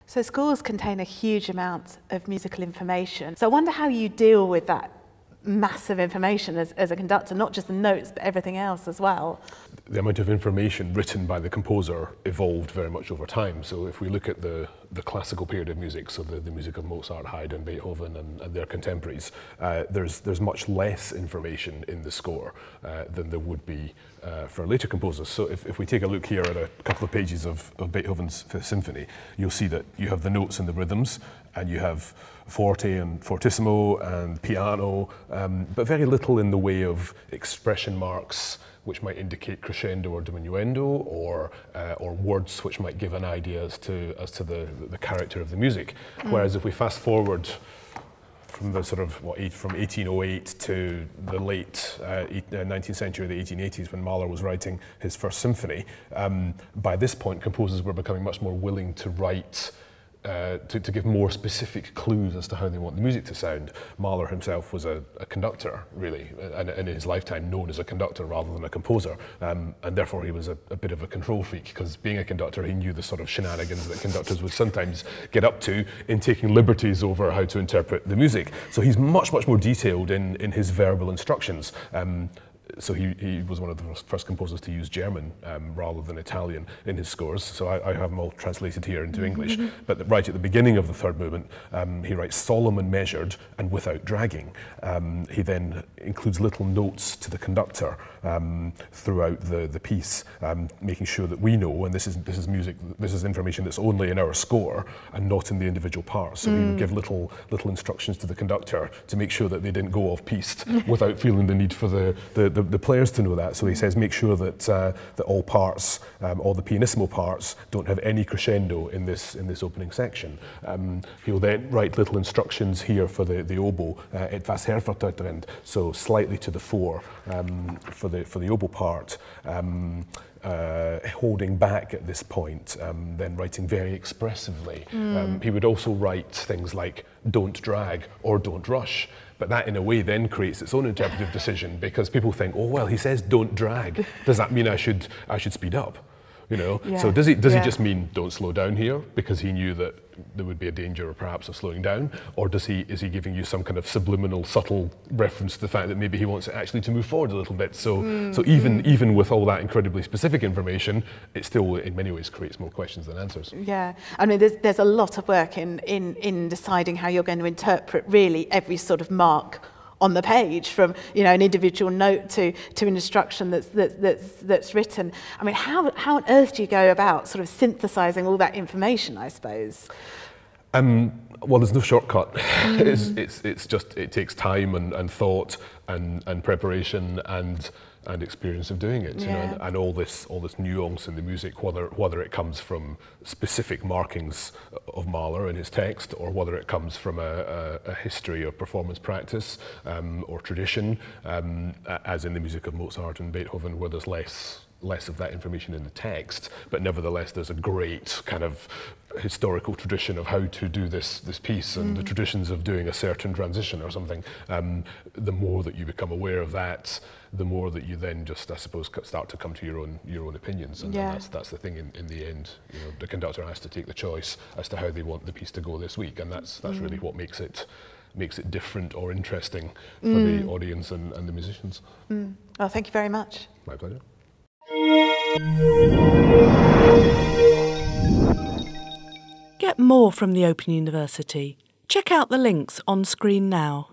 So scores contain a huge amount of musical information. So I wonder how you deal with that massive information as a conductor, not just the notes, but everything else as well. The amount of information written by the composer evolved very much over time. So if we look at the classical period of music, so the music of Mozart, Haydn, Beethoven and their contemporaries, there's much less information in the score than there would be for later composers. So if we take a look here at a couple of pages of Beethoven's Fifth Symphony, you'll see that you have the notes and the rhythms, and you have forte and fortissimo and piano, but very little in the way of expression marks which might indicate crescendo or diminuendo, or words which might give an idea as to the character of the music. Whereas if we fast forward from the sort of from 1808 to the late 19th century, the 1880s, when Mahler was writing his First Symphony, by this point composers were becoming much more willing to write to give more specific clues as to how they want the music to sound. Mahler himself was a conductor, really, and in his lifetime known as a conductor rather than a composer, and therefore he was a bit of a control freak, because being a conductor he knew the sort of shenanigans that conductors would sometimes get up to in taking liberties over how to interpret the music. So he's much more detailed in his verbal instructions. So he was one of the first composers to use German rather than Italian in his scores. So I have them all translated here into English. But right at the beginning of the third movement, he writes solemn and measured and without dragging. He then includes little notes to the conductor throughout the piece, making sure that we know, and this is music, this is information that's only in our score and not in the individual parts. So he would give little instructions to the conductor to make sure that they didn't go off piste without feeling the need for the players to know that. So he says, make sure that all parts, all the pianissimo parts, don't have any crescendo in this opening section. He'll then write little instructions here for the oboe, etwas hervortreibend, so slightly to the fore for the oboe part. Holding back at this point, then writing very expressively. He would also write things like don't drag or don't rush. But that in a way then creates its own interpretive decision, because people think, oh well, he says don't drag. Does that mean I should speed up? You know? Yeah. So does he just mean don't slow down here because he knew that there would be a danger perhaps of slowing down? Or is he giving you some kind of subliminal, subtle reference to the fact that maybe he wants it actually to move forward a little bit? So even with all that incredibly specific information, it still in many ways creates more questions than answers. Yeah, I mean there's a lot of work in deciding how you're going to interpret really every sort of mark on the page, from an individual note to an instruction that's written. I mean, how on earth do you go about sort of synthesizing all that information, I suppose? Well, there's no shortcut. It's just, it takes time and thought and preparation and experience of doing it, and all this nuance in the music, whether it comes from specific markings of Mahler in his text, or whether it comes from a history of performance practice or tradition, as in the music of Mozart and Beethoven, where there's less of that information in the text, but nevertheless there's a great kind of historical tradition of how to do this piece and the traditions of doing a certain transition or something. The more that you become aware of that, the more that you then just, I suppose, start to come to your own opinions, and that's the thing in the end. The conductor has to take the choice as to how they want the piece to go this week, and that's really what makes it different or interesting for the audience and the musicians. Well, thank you very much. My pleasure. Get more from the Open University. Check out the links on screen now.